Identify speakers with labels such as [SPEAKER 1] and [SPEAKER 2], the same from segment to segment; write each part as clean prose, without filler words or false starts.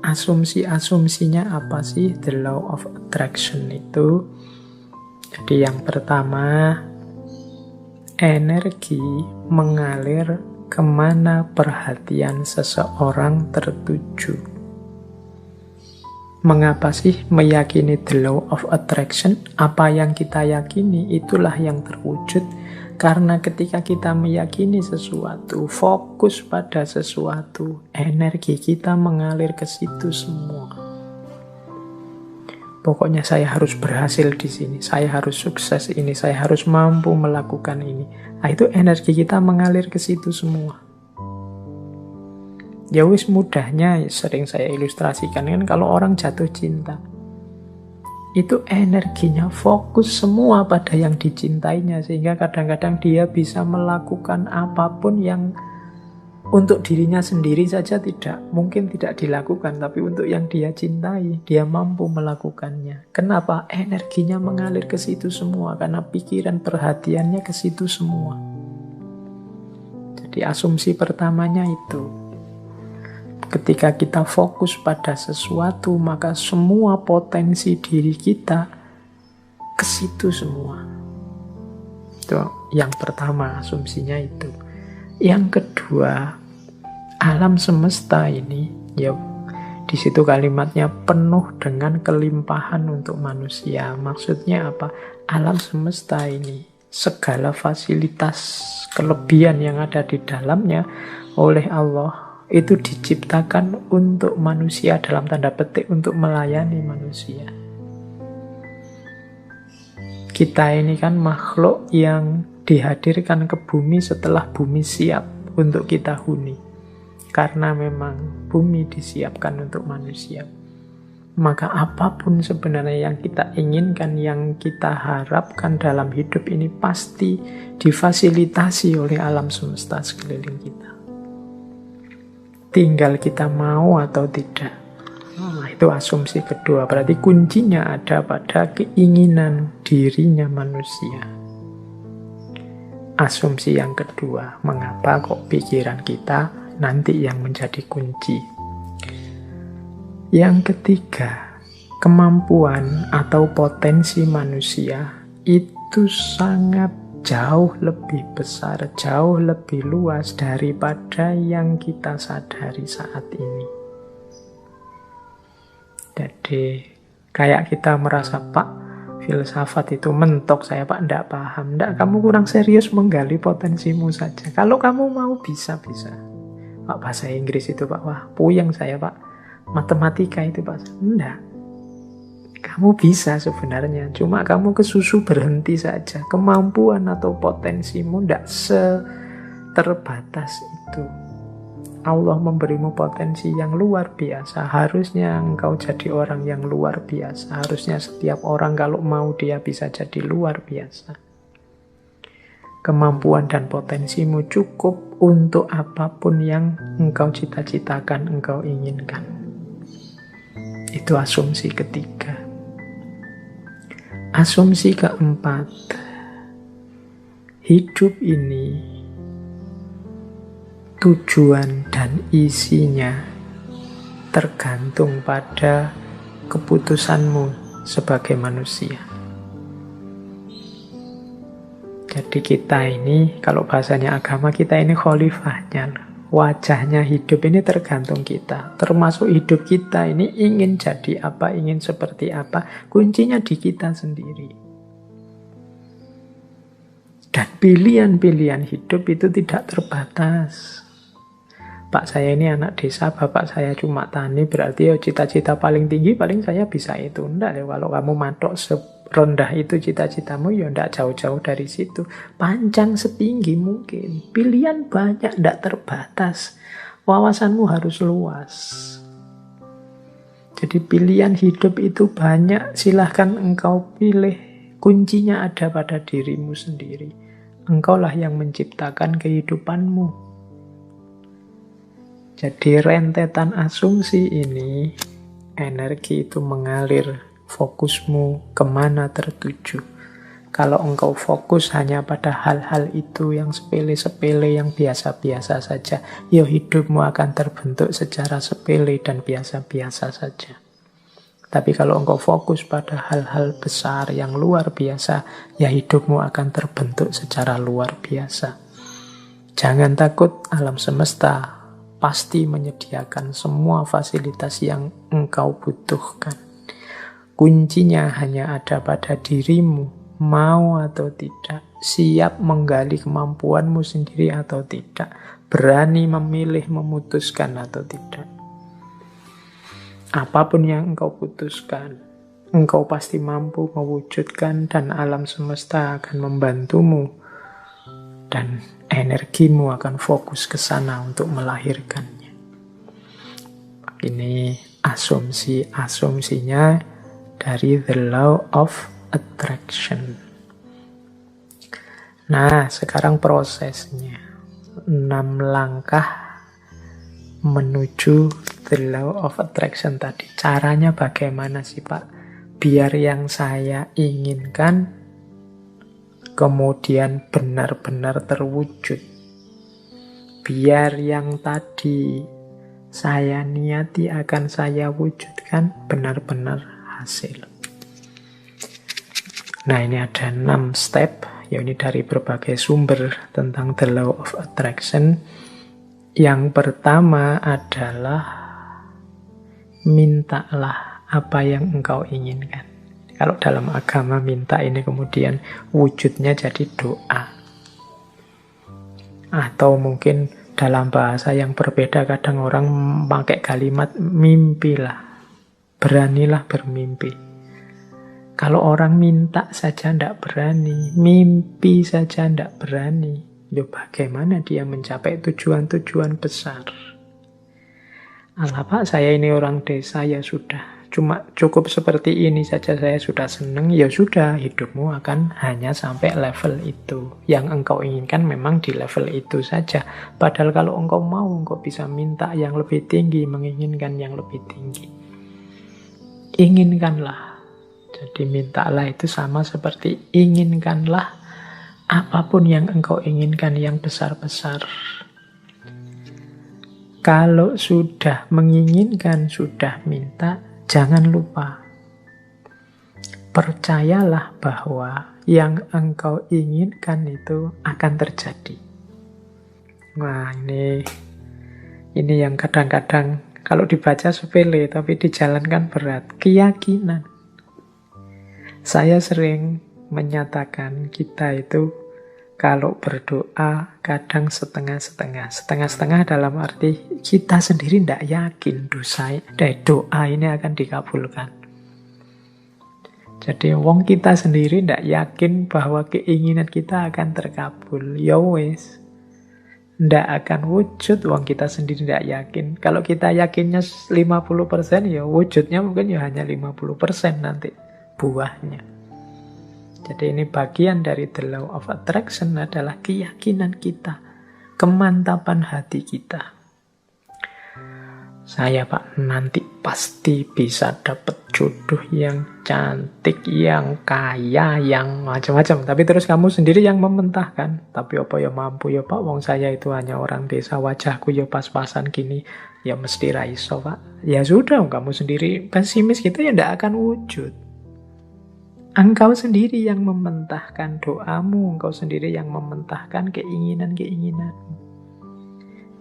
[SPEAKER 1] Asumsi-asumsinya apa sih the law of attraction itu? Jadi yang pertama, energi mengalir kemana perhatian seseorang tertuju. Mengapa sih meyakini the law of attraction? Apa yang kita yakini itulah yang terwujud. Karena ketika kita meyakini sesuatu, fokus pada sesuatu, energi kita mengalir ke situ semua. Pokoknya saya harus berhasil di sini, saya harus sukses ini, saya harus mampu melakukan ini. Nah, itu energi kita mengalir ke situ semua. Ya wis, mudahnya sering saya ilustrasikan kan kalau orang jatuh cinta. Itu energinya fokus semua pada yang dicintainya, sehingga kadang-kadang dia bisa melakukan apapun yang untuk dirinya sendiri saja mungkin tidak dilakukan, tapi untuk yang dia cintai, dia mampu melakukannya. Kenapa? Energinya mengalir ke situ semua, karena pikiran perhatiannya ke situ semua. Jadi asumsi pertamanya itu. Ketika kita fokus pada sesuatu, maka semua potensi diri kita ke situ semua. Itu yang pertama, asumsinya itu. Yang kedua, alam semesta ini, ya di situ kalimatnya penuh dengan kelimpahan untuk manusia. Maksudnya apa? Alam semesta ini, segala fasilitas kelebihan yang ada di dalamnya oleh Allah itu diciptakan untuk manusia, dalam tanda petik untuk melayani manusia. Kita ini kan makhluk yang dihadirkan ke bumi setelah bumi siap untuk kita huni. Karena memang bumi disiapkan untuk manusia. Maka apapun sebenarnya yang kita inginkan, yang kita harapkan dalam hidup ini pasti difasilitasi oleh alam semesta sekeliling kita. Tinggal kita mau atau tidak. Itu asumsi kedua. Berarti kuncinya ada pada keinginan dirinya manusia. Asumsi yang kedua, mengapa kok pikiran kita nanti yang menjadi kunci. Yang ketiga, kemampuan atau potensi manusia itu sangat jauh lebih besar, jauh lebih luas daripada yang kita sadari saat ini. Jadi kayak kita merasa, Pak, filsafat itu mentok, saya Pak enggak paham. Enggak, kamu kurang serius menggali potensimu saja. Kalau kamu mau bisa-bisa. Pak, bahasa Inggris itu Pak, wah puyeng saya Pak. Matematika itu Pak, enggak. Kamu bisa sebenarnya, cuma kamu kesusu berhenti saja. Kemampuan atau potensimu tidak seterbatas itu. Allah memberimu potensi yang luar biasa. Harusnya engkau jadi orang yang luar biasa. Harusnya setiap orang kalau mau dia bisa jadi luar biasa. Kemampuan dan potensimu cukup untuk apapun yang engkau cita-citakan, engkau inginkan. Itu asumsi ketiga. Asumsi keempat, hidup ini tujuan dan isinya tergantung pada keputusanmu sebagai manusia. Jadi kita ini, kalau bahasanya agama, kita ini khalifahnya. Wajahnya hidup ini tergantung kita. Termasuk hidup kita ini ingin jadi apa, ingin seperti apa. Kuncinya di kita sendiri. Dan pilihan-pilihan hidup itu tidak terbatas. Pak, saya ini anak desa, bapak saya cuma tani, berarti cita-cita paling tinggi paling saya bisa itu. Enggak ya, kalau kamu matok serendah itu cita-citamu, ya enggak jauh-jauh dari situ. Panjang setinggi mungkin. Pilihan banyak, enggak terbatas. Wawasanmu harus luas. Jadi pilihan hidup itu banyak, silahkan engkau pilih. Kuncinya ada pada dirimu sendiri. Engkaulah yang menciptakan kehidupanmu. Jadi rentetan asumsi ini, energi itu mengalir, fokusmu kemana tertuju. Kalau engkau fokus hanya pada hal-hal itu yang sepele-sepele, yang biasa-biasa saja, ya hidupmu akan terbentuk secara sepele dan biasa-biasa saja. Tapi kalau engkau fokus pada hal-hal besar yang luar biasa, ya hidupmu akan terbentuk secara luar biasa. Jangan takut, alam semesta pasti menyediakan semua fasilitas yang engkau butuhkan. Kuncinya hanya ada pada dirimu. Mau atau tidak, siap menggali kemampuanmu sendiri atau tidak, berani memilih, memutuskan atau tidak. Apapun yang engkau putuskan, engkau pasti mampu mewujudkan dan alam semesta akan membantumu dan energimu akan fokus ke sana untuk melahirkannya. Ini asumsinya dari The Law of Attraction. Nah, sekarang prosesnya. 6 langkah menuju The Law of Attraction tadi. Caranya bagaimana sih, Pak? Biar yang saya inginkan kemudian benar-benar terwujud. Biar yang tadi saya niati akan saya wujudkan benar-benar hasil. Nah, ini ada 6 step, ya ini dari berbagai sumber tentang The Law of Attraction. Yang pertama adalah mintalah apa yang engkau inginkan. Kalau dalam agama minta ini kemudian wujudnya jadi doa. Atau mungkin dalam bahasa yang berbeda kadang orang pakai kalimat mimpilah. Beranilah bermimpi. Kalau orang minta saja tidak berani, mimpi saja tidak berani, ya bagaimana dia mencapai tujuan-tujuan besar? Alah Pak, saya ini orang desa, ya sudah. Cuma cukup seperti ini saja saya sudah senang, ya sudah, hidupmu akan hanya sampai level itu. Yang engkau inginkan memang di level itu saja. Padahal kalau engkau mau, engkau bisa minta yang lebih tinggi, menginginkan yang lebih tinggi. Inginkanlah. Jadi mintalah itu sama seperti inginkanlah apapun yang engkau inginkan yang besar-besar. Kalau sudah menginginkan, sudah minta, jangan lupa. Percayalah bahwa yang engkau inginkan itu akan terjadi. Nah, ini yang kadang-kadang kalau dibaca sepele tapi dijalankan berat. Keyakinan. Saya sering menyatakan kita itu kalau berdoa kadang setengah-setengah. Setengah-setengah dalam arti kita sendiri tidak yakin doa ini akan dikabulkan. Jadi wong kita sendiri tidak yakin bahwa keinginan kita akan terkabul. Ya wes, tidak akan wujud wong kita sendiri tidak yakin. Kalau kita yakinnya 50%, ya wujudnya mungkin ya hanya 50% nanti buahnya. Jadi ini bagian dari The Law of Attraction adalah keyakinan kita, kemantapan hati kita. Saya Pak nanti pasti bisa dapat jodoh yang cantik, yang kaya, yang macam-macam. Tapi terus kamu sendiri yang mementahkan. Tapi apa ya mampu ya Pak, wong saya itu hanya orang desa, wajahku ya pas-pasan gini, ya mesti raiso Pak. Ya sudah, kamu sendiri pesimis gitu ya tidak akan wujud. Engkau sendiri yang mementahkan doamu, engkau sendiri yang mementahkan keinginan-keinginanmu.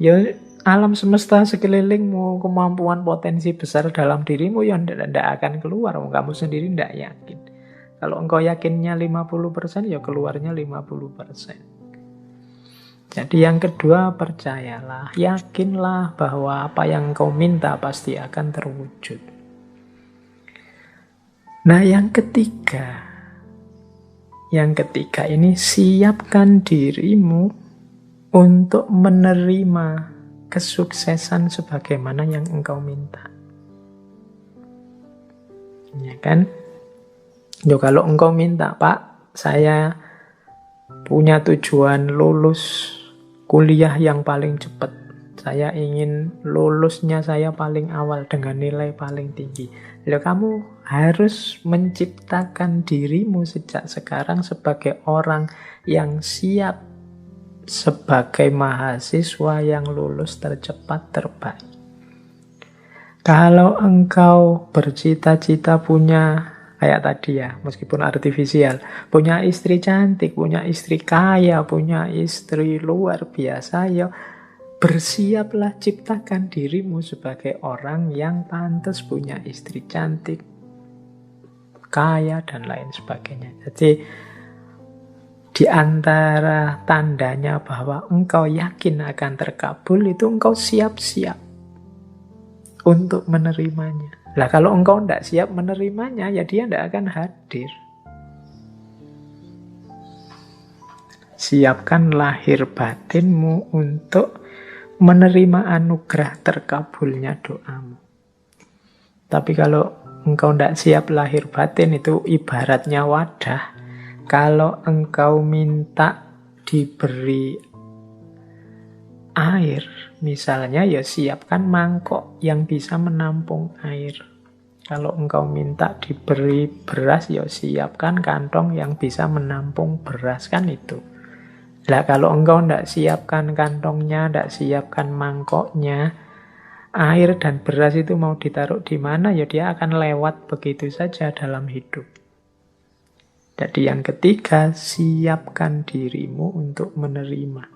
[SPEAKER 1] Ya alam semesta sekelilingmu, kemampuan potensi besar dalam dirimu yang tidak akan keluar. Kamu sendiri tidak yakin. Kalau engkau yakinnya 50%, ya keluarnya 50%. Jadi yang kedua, percayalah, yakinlah bahwa apa yang engkau minta pasti akan terwujud. Nah, yang ketiga ini siapkan dirimu untuk menerima kesuksesan sebagaimana yang engkau minta. Ya kan? Yo kalau engkau minta, Pak, saya punya tujuan lulus kuliah yang paling cepat. saya ingin lulusnya saya paling awal dengan nilai paling tinggi. Loh, kamu harus menciptakan dirimu sejak sekarang sebagai orang yang siap sebagai mahasiswa yang lulus tercepat terbaik. Kalau engkau bercita-cita punya, kayak tadi ya, meskipun artifisial, punya istri cantik, punya istri kaya, punya istri luar biasa, ya bersiaplah ciptakan dirimu sebagai orang yang pantas punya istri cantik, kaya, dan lain sebagainya. Jadi, di antara tandanya bahwa engkau yakin akan terkabul, itu engkau siap-siap untuk menerimanya. Lah kalau engkau tidak siap menerimanya, ya dia tidak akan hadir. Siapkan lahir batinmu untuk menerima anugerah terkabulnya doamu. Tapi kalau engkau tidak siap lahir batin, itu ibaratnya wadah. Kalau engkau minta diberi air, misalnya, ya siapkan mangkok yang bisa menampung air. Kalau engkau minta diberi beras, ya siapkan kantong yang bisa menampung beras, kan itu. Lah kalau engkau tidak siapkan kantongnya, tidak siapkan mangkoknya, air dan beras itu mau ditaruh di mana, ya dia akan lewat begitu saja dalam hidup. Jadi yang ketiga, siapkan dirimu untuk menerima.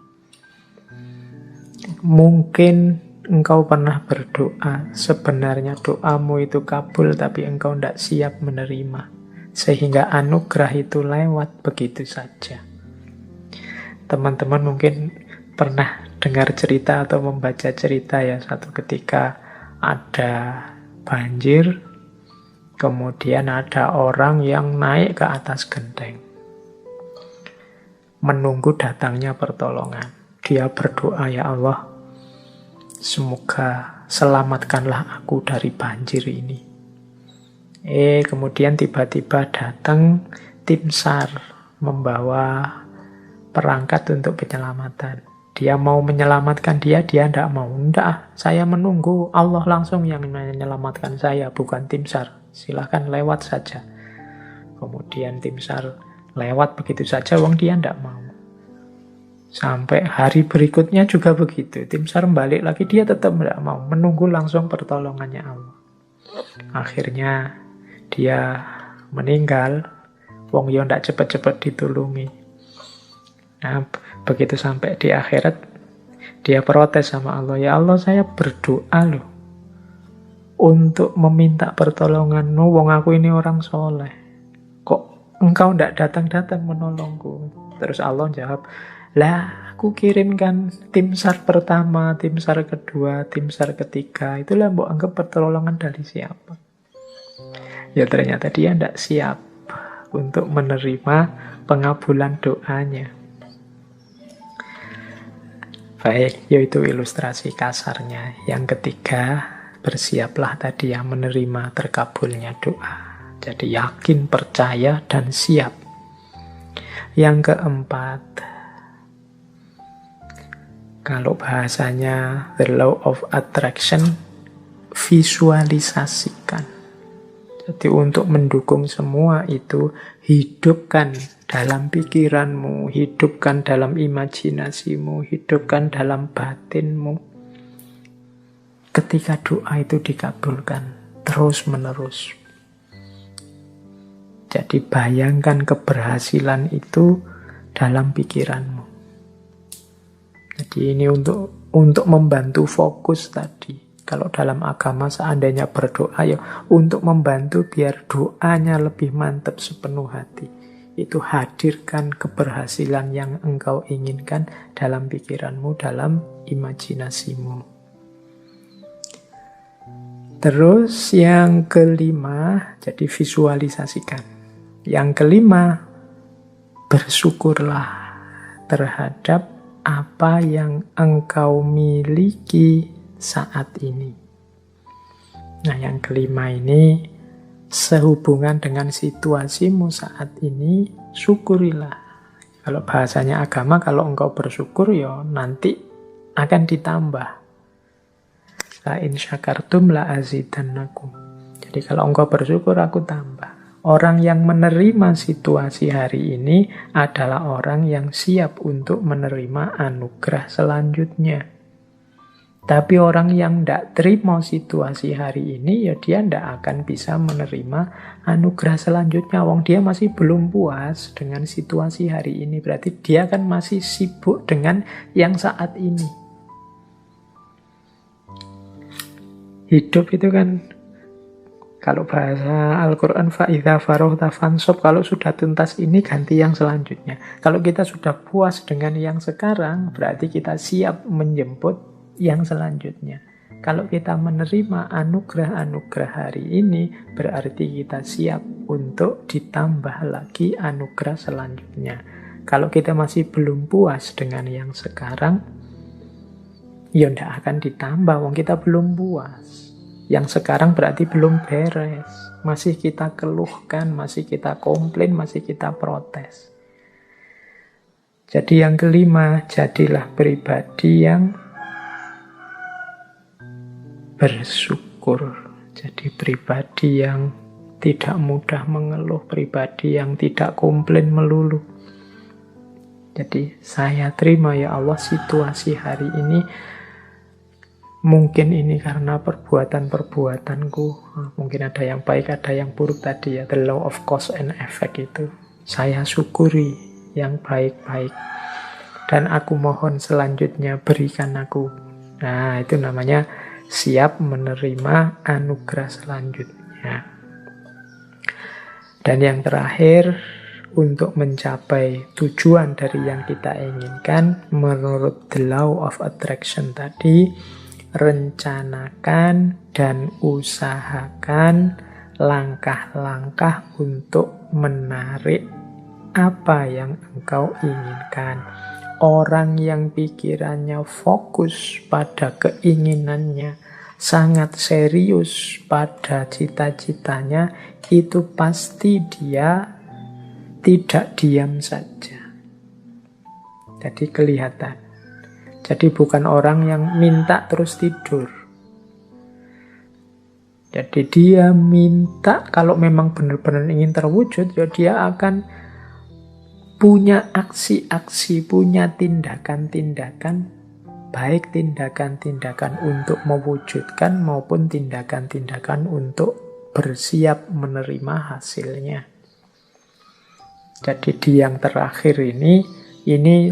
[SPEAKER 1] Mungkin engkau pernah berdoa, sebenarnya doamu itu kabul, tapi engkau tidak siap menerima. Sehingga anugerah itu lewat begitu saja. Teman-teman mungkin pernah dengar cerita atau membaca cerita ya, satu ketika ada banjir, kemudian ada orang yang naik ke atas genteng, menunggu datangnya pertolongan. Dia berdoa, ya Allah, semoga selamatkanlah aku dari banjir ini. Kemudian tiba-tiba datang tim SAR membawa perangkat untuk penyelamatan. Dia mau menyelamatkan dia tidak mau. Tidak, saya menunggu Allah langsung yang menyelamatkan saya, bukan tim SAR. Silahkan lewat saja. Kemudian tim SAR lewat begitu saja, dia tidak mau. Sampai hari berikutnya juga begitu. Tim SAR balik lagi, dia tetap tidak mau. Menunggu langsung pertolongannya Allah. Akhirnya dia meninggal. Wong yo tidak cepat-cepat ditulungi. Nah, begitu sampai di akhirat, dia protes sama Allah. Ya Allah, saya berdoa loh untuk meminta pertolongan-Mu. Wong aku ini orang soleh. Kok engkau tidak datang-datang menolongku? Terus Allah jawab, lah aku kirimkan tim SAR pertama, tim SAR kedua, tim SAR ketiga. Itulah mbok anggap pertolongan dari siapa? Ya ternyata dia tidak siap untuk menerima pengabulan doanya. Baik, yaitu ilustrasi kasarnya. Yang ketiga, bersiaplah tadi ya menerima terkabulnya doa. Jadi yakin, percaya, dan siap. Yang keempat, kalau bahasanya the law of attraction, visualisasikan. Jadi untuk mendukung semua itu, hidupkan dalam pikiranmu, hidupkan dalam imajinasimu, hidupkan dalam batinmu. Ketika doa itu dikabulkan terus menerus. Jadi bayangkan keberhasilan itu dalam pikiranmu. Jadi ini untuk membantu fokus tadi. Kalau dalam agama seandainya berdoa, ya untuk membantu biar doanya lebih mantap sepenuh hati. Itu hadirkan keberhasilan yang engkau inginkan dalam pikiranmu, dalam imajinasimu. Terus yang kelima, jadi visualisasikan. Yang kelima, bersyukurlah terhadap apa yang engkau miliki saat ini. Nah, yang kelima ini sehubungan dengan situasimu saat ini, syukurilah. Kalau bahasanya agama, kalau engkau bersyukur, ya nanti akan ditambah. La in syakartum la azidannakum. Jadi kalau engkau bersyukur, aku tambah. Orang yang menerima situasi hari ini adalah orang yang siap untuk menerima anugerah selanjutnya. Tapi orang yang tidak terima situasi hari ini, ya dia tidak akan bisa menerima anugerah selanjutnya. Wong dia masih belum puas dengan situasi hari ini. Berarti dia kan masih sibuk dengan yang saat ini. Hidup itu kan, kalau bahasa Al-Quran, fa'idha farohta fansob, kalau sudah tuntas ini ganti yang selanjutnya. Kalau kita sudah puas dengan yang sekarang, berarti kita siap menjemput yang selanjutnya. Kalau kita menerima anugerah-anugerah hari ini, berarti kita siap untuk ditambah lagi anugerah selanjutnya. Kalau kita masih belum puas dengan yang sekarang, ya tidak akan ditambah, wong kita belum puas. Yang sekarang berarti belum beres. Masih kita keluhkan, masih kita komplain, masih kita protes. Jadi yang kelima, jadilah pribadi yang bersyukur. Jadi pribadi yang tidak mudah mengeluh, pribadi yang tidak komplain melulu. Jadi saya terima ya Allah situasi hari ini. Mungkin ini karena perbuatan-perbuatanku. Mungkin ada yang baik, ada yang buruk tadi ya. The law of cause and effect itu. Saya syukuri yang baik-baik. Dan aku mohon selanjutnya berikan aku. Nah, itu namanya siap menerima anugerah selanjutnya. Dan yang terakhir, untuk mencapai tujuan dari yang kita inginkan, menurut the law of attraction tadi, rencanakan dan usahakan langkah-langkah untuk menarik apa yang engkau inginkan. Orang yang pikirannya fokus pada keinginannya, sangat serius pada cita-citanya, itu pasti dia tidak diam saja. Jadi kelihatan. Jadi bukan orang yang minta terus tidur. Jadi dia minta, kalau memang benar-benar ingin terwujud, ya dia akan punya aksi-aksi, punya tindakan-tindakan, baik tindakan-tindakan untuk mewujudkan maupun tindakan-tindakan untuk bersiap menerima hasilnya. Jadi di yang terakhir ini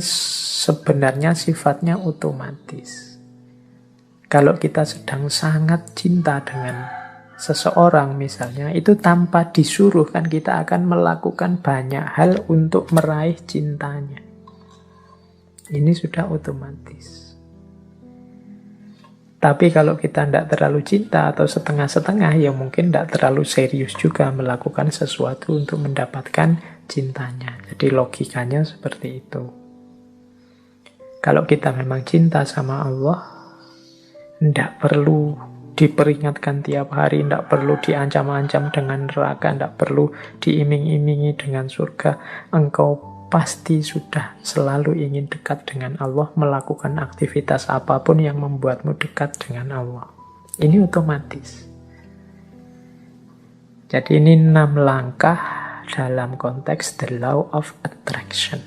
[SPEAKER 1] sebenarnya sifatnya otomatis. Kalau kita sedang sangat cinta dengan seseorang misalnya, itu tanpa disuruh kan kita akan melakukan banyak hal untuk meraih cintanya. Ini sudah otomatis. Tapi kalau kita tidak terlalu cinta atau setengah-setengah, ya mungkin tidak terlalu serius juga melakukan sesuatu untuk mendapatkan cintanya. Jadi logikanya seperti itu. Kalau kita memang cinta sama Allah, tidak perlu diperingatkan tiap hari, tidak perlu diancam-ancam dengan neraka, tidak perlu diiming-imingi dengan surga. Engkau pasti sudah selalu ingin dekat dengan Allah, melakukan aktivitas apapun yang membuatmu dekat dengan Allah. Ini otomatis. Jadi ini 6 langkah dalam konteks the law of attraction.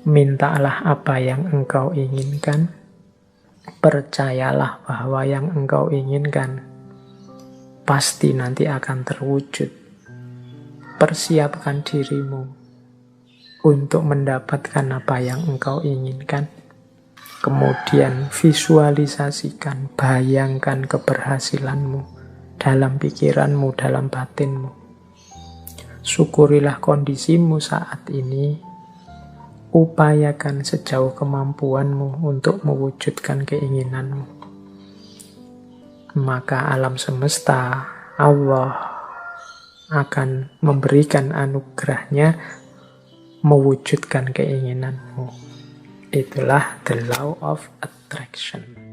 [SPEAKER 1] Mintalah apa yang engkau inginkan. Percayalah bahwa yang engkau inginkan pasti nanti akan terwujud. Persiapkan dirimu untuk mendapatkan apa yang engkau inginkan. Kemudian visualisasikan, bayangkan keberhasilanmu dalam pikiranmu, dalam batinmu. Syukurilah kondisimu saat ini. Upayakan sejauh kemampuanmu untuk mewujudkan keinginanmu. Maka alam semesta, Allah akan memberikan anugerahnya mewujudkan keinginanmu. Itulah the law of attraction.